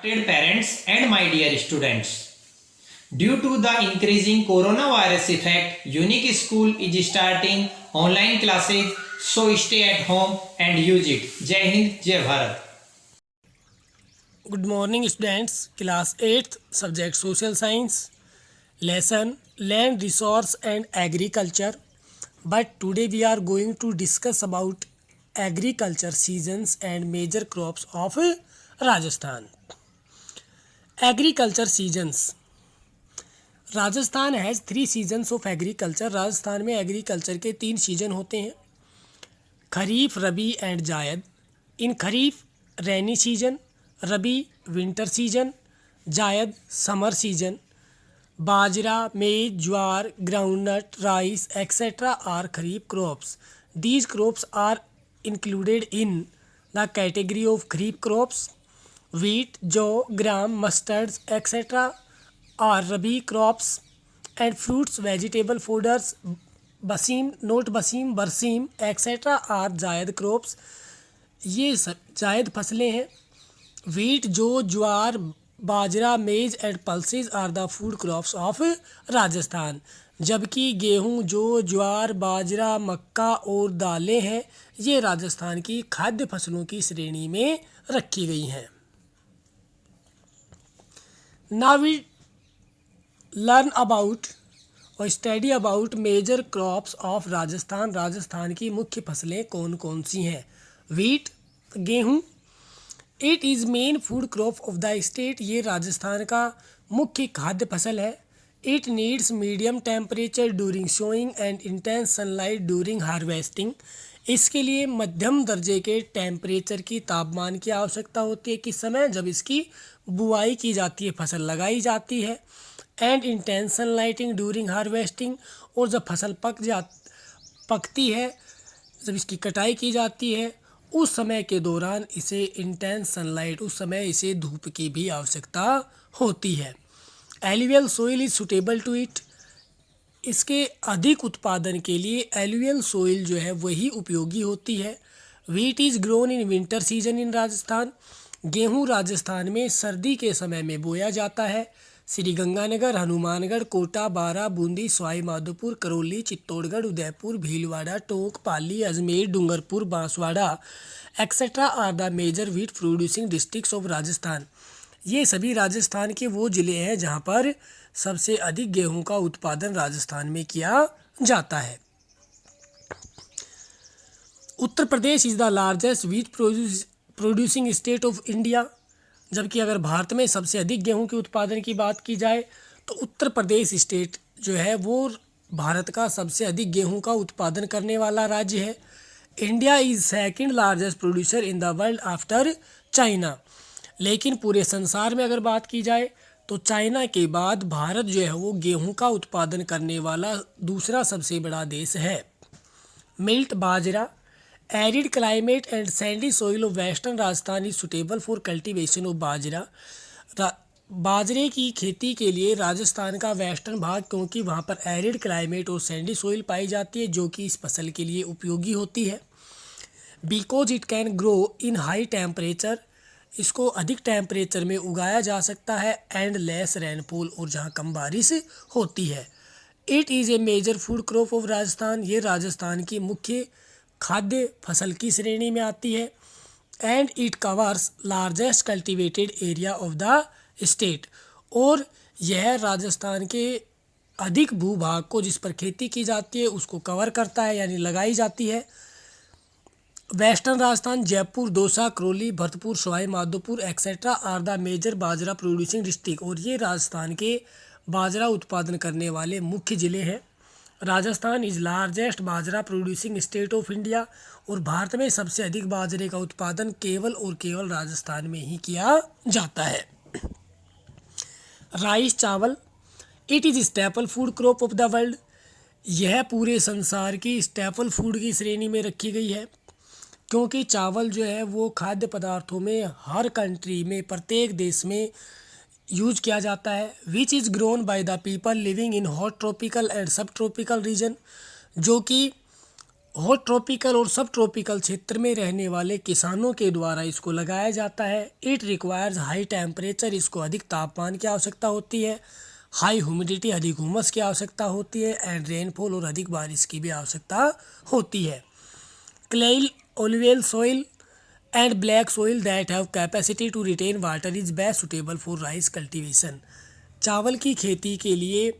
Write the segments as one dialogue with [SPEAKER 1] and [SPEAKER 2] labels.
[SPEAKER 1] Respected parents and my dear students, due to the increasing coronavirus effect, Unique School is starting online classes, so stay at home and use it. Jai Hind, Jai Bharat.
[SPEAKER 2] Good morning students, class 8th, subject social science, lesson land resource and agriculture. But today we are going to discuss about agriculture seasons and major crops of Rajasthan. Agriculture seasons. Rajasthan has 3 seasons of agriculture. Rajasthan में agriculture के 3 season होते हैं, खरीफ, rabi and zaid. In kharif rainy season, rabi winter season, zaid summer season. Bajra, maize, jowar, groundnut, rice etcetera are kharif crops. These crops are included in the category of kharif crops. wheat, jau, gram, mustards etcetera are rabi crops. And fruits, vegetable fodders, basim, not basim, berseem etcetera are जायद crops. ये सब जायद फसलें हैं. Wheat, जौ, jowar, bajra, maize and pulses are the food crops of Rajasthan. जबकि गेहूं, जौ, ज्वार, बाजरा, मक्का और दालें हैं, ये राजस्थान की खाद्य फसलों की श्रेणी में रखी गई हैं. नाउ वी लर्न अबाउट और study about major crops of Rajasthan. Rajasthan की मुख्य फसलें कौन कौन सी हैं. वीट, गेहूं. It is main food crop of the state. ये राजस्थान का मुख्य खाद्य फसल है. It needs medium temperature during sowing and intense sunlight during harvesting. इसके लिए मध्यम दर्जे के टेम्परेचर की तापमान की आवश्यकता होती है किस समय, जब इसकी बुआई की जाती है, फसल लगाई जाती है. एंड इंटेंस सनलाइटिंग ड्यूरिंग हार्वेस्टिंग, और जब फसल पकती है, जब इसकी कटाई की जाती है, उस समय के दौरान इसे इंटेंस सनलाइट, उस समय इसे धूप की भी आवश्यकता होती है. Alluvial soil is suitable to it. इसके अधिक उत्पादन के एलुवियल सोइल जो है वही उपयोगी होती है. Wheat is grown in winter season in Rajasthan. गेहूं राजस्थान में सर्दी के समय में बोया जाता है. Sriganganagar, Hanumangarh, Kota, Baran, Bundi, Sawai Madhopur, Karauli, Chittorgarh, Udaipur, Bhilwara, Tonk, Pali, Ajmer, Dungarpur, Banswara etcetera are the major wheat producing districts of Rajasthan. ये सभी राजस्थान के वो ज़िले हैं जहाँ पर सबसे अधिक गेहूं का उत्पादन राजस्थान में किया जाता है. Uttar Pradesh is the largest wheat producing state of India. जबकि अगर भारत में सबसे अधिक गेहूं के उत्पादन की बात की जाए तो उत्तर प्रदेश स्टेट जो है वो भारत का सबसे अधिक गेहूं का उत्पादन करने वाला राज्य है. India is second largest producer in the world after China. लेकिन पूरे संसार में अगर बात की जाए तो चाइना के बाद भारत जो है वो गेहूं का उत्पादन करने वाला दूसरा सबसे बड़ा देश है. Millet, bajra. Arid climate and sandy soil of western Rajasthan is suitable for cultivation of bajra. बाजरे की खेती के लिए राजस्थान का वेस्टर्न भाग, क्योंकि वहाँ पर एरिड क्लाइमेट और सैंडी सोइल पाई जाती है, जो कि इस फसल के लिए उपयोगी होती है. Because it can grow in high temperature. इसको अधिक टेम्परेचर में उगाया जा सकता है. एंड लेस रेनफॉल, और जहाँ कम बारिश होती है. It is a major food crop of Rajasthan. ये राजस्थान की मुख्य खाद्य फसल की श्रेणी में आती है. And it covers largest cultivated area of the state. और यह राजस्थान के अधिक भूभाग को जिस पर खेती की जाती है उसको कवर करता है, यानी लगाई जाती है. Western Rajasthan, Jaipur, Dausa, Karauli, Bharatpur, Sawai Madhopur etcetera are the major bajra producing district. और ये राजस्थान के बाजरा उत्पादन करने वाले मुख्य ज़िले हैं. Rajasthan is largest bajra producing state of India. और भारत में सबसे अधिक बाजरे का उत्पादन केवल और केवल राजस्थान में ही किया जाता है. राइस, चावल. It is staple food crop of the world. यह पूरे संसार की स्टेपल फूड की श्रेणी में रखी गई है, क्योंकि चावल जो है वो खाद्य पदार्थों में हर कंट्री में, प्रत्येक देश में यूज किया जाता है. Which is grown by the people living in hot tropical and सब ट्रॉपिकल रीजन. जो कि हॉट ट्रॉपिकल और सब ट्रॉपिकल क्षेत्र में रहने वाले किसानों के द्वारा इसको लगाया जाता है। इट रिक्वायर्स हाई टेम्परेचर, इसको अधिक तापमान की आवश्यकता होती है, हाई ह्यूमिडिटी, अधिक उमस की आवश्यकता होती है, एंड रेनफॉल और अधिक बारिश की भी आवश्यकता होती है। Clayey, alluvial soil and black soil that have capacity to retain water is best suitable for rice cultivation. चावल की खेती के लिए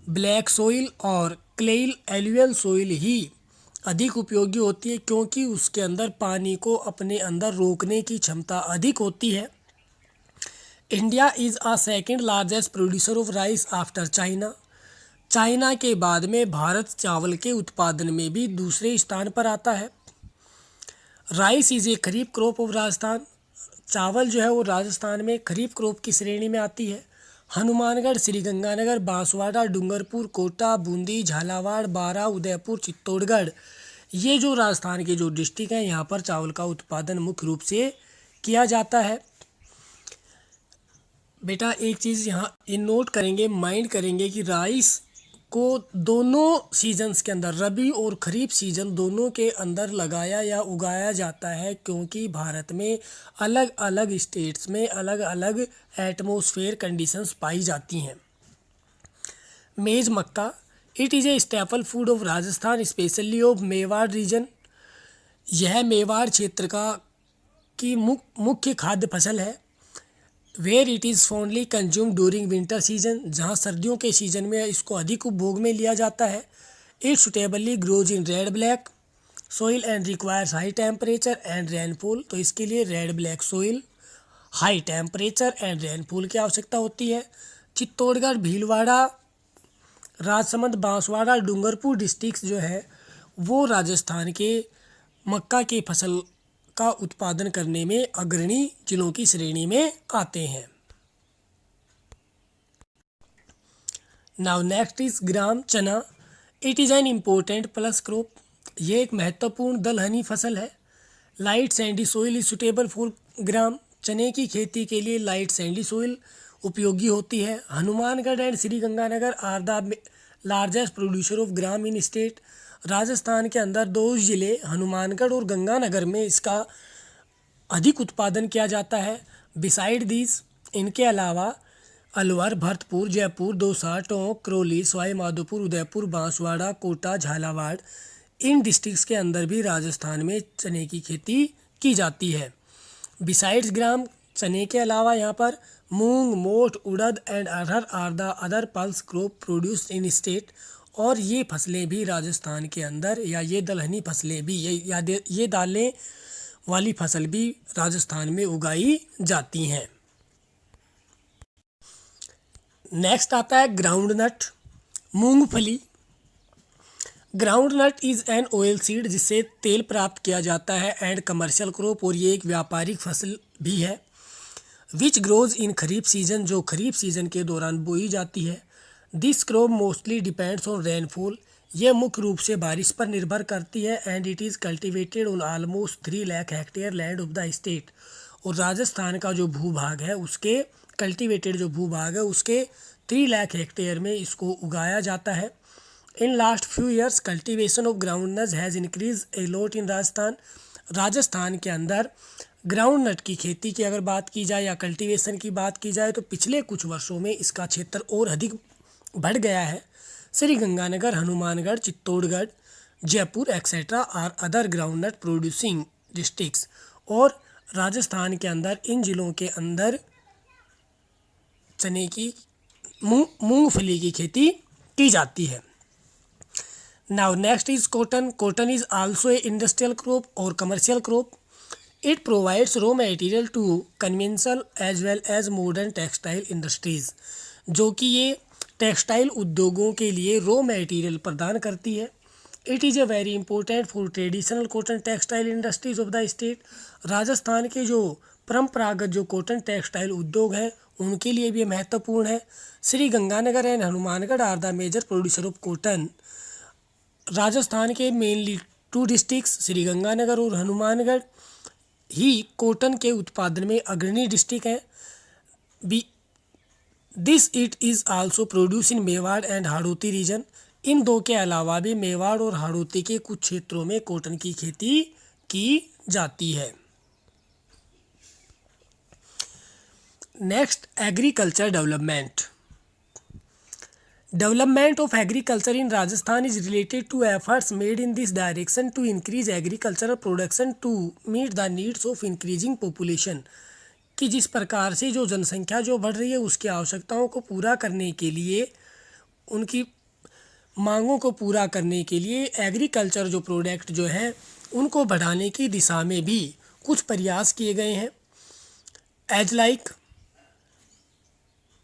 [SPEAKER 2] ब्लैक सॉइल और क्लेल एलुवियल सॉइल ही अधिक उपयोगी होती है, क्योंकि उसके अंदर पानी को अपने अंदर रोकने की क्षमता अधिक होती है। India is a second largest producer of rice after China. China के बाद में भारत चावल के उत्पादन में भी दूसरे स्थान पर आता है। Rice is a kharif crop of Rajasthan. चावल जो है वो राजस्थान में खरीफ क्रॉप की श्रेणी में आती है। हनुमानगढ़, श्रीगंगानगर, बांसवाड़ा, डूंगरपुर, कोटा, बूंदी, झालावाड़, बारा, उदयपुर, चित्तौड़गढ़, ये जो राजस्थान के जो डिस्ट्रिक्ट हैं यहाँ पर चावल का उत्पादन मुख्य रूप से किया जाता है। बेटा एक चीज़ यहाँ ये नोट करेंगे, माइंड करेंगे कि राइस को दोनों सीजन्स के अंदर, रबी और खरीफ सीजन दोनों के अंदर लगाया या उगाया जाता है, क्योंकि भारत में अलग अलग स्टेट्स में अलग अलग एटमॉस्फेयर कंडीशंस पाई जाती हैं। Maize makka, it is a staple food of Rajasthan specially of Mewar region. यह मेवाड़ क्षेत्र का की मुख्य खाद्य फसल है। Where it is fondly consume during winter season, जहाँ सर्दियों के सीजन में इसको अधिक उपभोग में लिया जाता है। It suitably grows in red black soil and requires high temperature and rainfall. तो इसके लिए red black soil, high temperature and rainfall की आवश्यकता होती है। चित्तौड़गढ़, भीलवाड़ा, राजसमंद, बांसवाड़ा, डूंगरपुर डिस्ट्रिक्ट जो है वो राजस्थान के मक्का की फसल का उत्पादन करने में अग्रणी जिलों की श्रेणी में आते हैं। Now next is gram chana. It is an important pulse crop. ये एक महत्वपूर्ण दलहनी फसल है। Light sandy soil is suitable for gram. चने की खेती के लिए लाइट सैंडी सोइल उपयोगी होती है। Hanumangarh and Sriganganagar are the largest producer of gram in state. Rajasthan के अंदर दो ज़िले हनुमानगढ़ और गंगानगर में इसका अधिक उत्पादन किया जाता है। बिसाइड दिस, इनके अलावा अलवर, भरतपुर, जयपुर, दौसा, टोंक, करौली, सवाई माधोपुर, उदयपुर, बांसवाड़ा, कोटा, झालावाड़, इन डिस्ट्रिक्ट्स के अंदर भी राजस्थान में चने की खेती की जाती है। बिसाइड्स ग्राम, चने के अलावा यहाँ पर moong, moth, urad and arhar are the other pulse crop produced in state. और ये फसलें भी राजस्थान के अंदर, या ये दलहनी फसलें भी, ये दालें वाली फसल भी राजस्थान में उगाई जाती हैं। नेक्स्ट आता है ग्राउंडनट, मूंगफली। Groundnut is an oil seed, जिससे तेल प्राप्त किया जाता है, एंड कमर्शियल क्रॉप, और ये एक व्यापारिक फसल भी है। Which grows in kharif season, जो खरीफ सीजन के दौरान बोई जाती है। This crop mostly depends on rainfall, यह मुख्य रूप से बारिश पर निर्भर करती है। And it is cultivated on almost 3 lakh hectare land of the state. और राजस्थान का जो भूभाग है उसके कल्टिवेटेड जो भूभाग है उसके 3 लाख हेक्टेयर में इसको उगाया जाता है। In last few years cultivation of groundnut has increase a lot in Rajasthan. Rajasthan के अंदर ग्राउंडनट की खेती की अगर बात की जाए या कल्टीवेशन की बात की जाए तो पिछले कुछ वर्षों में इसका क्षेत्र और अधिक बढ़ गया है। Sriganganagar, Hanumangarh, Chittorgarh, Jaipur etcetera are other groundnut producing districts. और राजस्थान के अंदर इन जिलों के अंदर चने की मूंगफली की खेती की जाती है। Now next is cotton. Cotton is also a industrial crop और commercial crop. It provides raw material to conventional as well as modern textile industries, जो कि ये टेक्सटाइल उद्योगों के लिए रॉ मटेरियल प्रदान करती है। It is a very important for traditional cotton textile industries of the state. Rajasthan के जो परंपरागत जो कॉटन टेक्सटाइल उद्योग हैं उनके लिए भी महत्वपूर्ण है। Sriganganagar and Hanumangarh are the major producer of cotton. Rajasthan के मेनली 2 डिस्ट्रिक्ट्स श्रीगंगानगर और हनुमानगढ़ ही कॉटन के उत्पादन में अग्रणी डिस्ट्रिक्ट हैं। This it is also produce in Mewar and Hadoti region. इन दो के अलावा भी मेवाड़ और हाड़ौती के कुछ क्षेत्रों में कॉटन की खेती की जाती है। Next, agriculture development. Development of agriculture in Rajasthan is related to efforts made in this direction to increase agricultural production to meet the needs of increasing population। कि जिस प्रकार से जो जनसंख्या जो बढ़ रही है उसकी आवश्यकताओं को पूरा करने के लिए, उनकी मांगों को पूरा करने के लिए एग्रीकल्चर जो प्रोडक्ट जो है उनको बढ़ाने की दिशा में भी कुछ प्रयास किए गए हैं। As like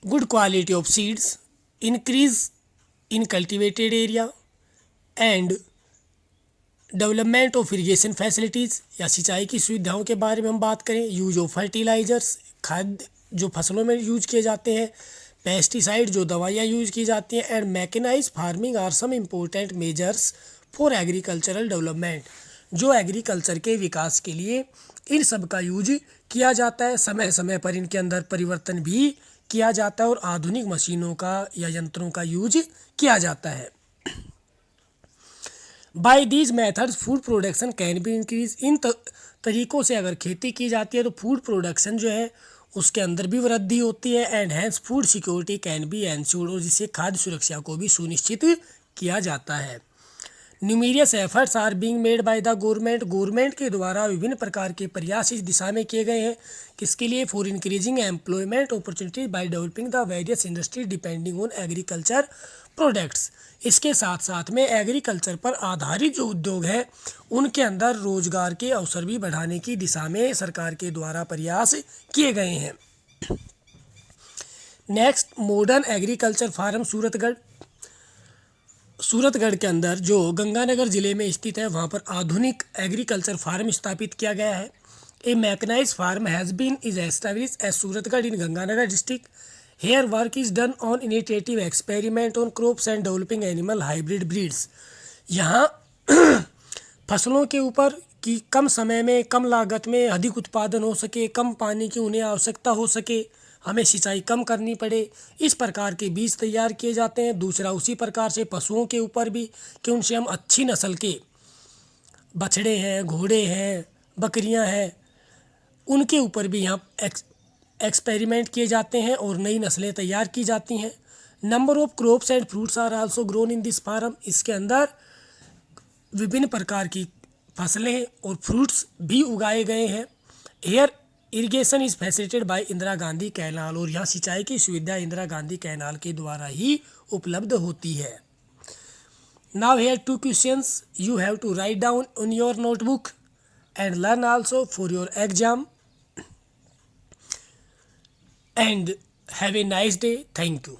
[SPEAKER 2] good quality of seeds, increase in cultivated area and development of irrigation facilities, या सिंचाई की सुविधाओं के बारे में हम बात करें, यूज ऑफ फर्टिलाइजर्स, खाद जो फसलों में यूज किए जाते हैं, पेस्टिसाइड जो दवाइयाँ यूज की जाती हैं, and mechanize farming are some important measures for agricultural development. जो एग्रीकल्चर के विकास के लिए इन सब का यूज किया जाता है। समय समय पर इनके अंदर परिवर्तन भी किया जाता है और आधुनिक मशीनों का या यंत्रों का यूज किया जाता है। By these methods food production can be increase. इन तरीक़ों से अगर खेती की जाती है तो फूड प्रोडक्शन जो है उसके अंदर भी वृद्धि होती है। And hence food security can be ensured, और जिससे खाद्य सुरक्षा को भी सुनिश्चित किया जाता है। Numerous efforts are being made by the government के द्वारा विभिन्न प्रकार के प्रयास इस दिशा में किए गए हैं। किसके लिए? For increasing employment opportunities by developing the various industry depending on agriculture products. इसके साथ साथ में एग्रीकल्चर पर आधारित जो उद्योग है उनके अंदर रोजगार के अवसर भी बढ़ाने की दिशा में सरकार के द्वारा प्रयास किए गए हैं। Next, modern agriculture farm Suratgarh के अंदर जो गंगानगर ज़िले में स्थित है वहाँ पर आधुनिक एग्रीकल्चर फार्म स्थापित किया गया है। A mechanized farm has been is established at Suratgarh in Ganganagar district. Here work is done on initiative experiment on crops and developing animal hybrid breeds. यहाँ फसलों के ऊपर कि कम समय में कम लागत में अधिक उत्पादन हो सके, कम पानी की उन्हें आवश्यकता हो सके, हमें सिंचाई कम करनी पड़े, इस प्रकार के बीज तैयार किए जाते हैं। दूसरा, उसी प्रकार से पशुओं के ऊपर भी कि उनसे हम अच्छी नस्ल के बछड़े हैं, घोड़े हैं, बकरियां हैं, उनके ऊपर भी यहाँ एक्सपेरिमेंट किए जाते हैं और नई नस्लें तैयार की जाती हैं। Number of crops and fruits are also grown in this farm. इसके अंदर विभिन्न प्रकार की फसलें और फ्रूट्स भी उगाए गए हैं। Here irrigation is facilitated by Indira Gandhi canal, और यहाँ सिंचाई की सुविधा इंदिरा गांधी कैनाल के द्वारा ही उपलब्ध होती है। Now here 2 questions you have to write down on your notebook and learn also for your exam, and have a nice day. Thank you.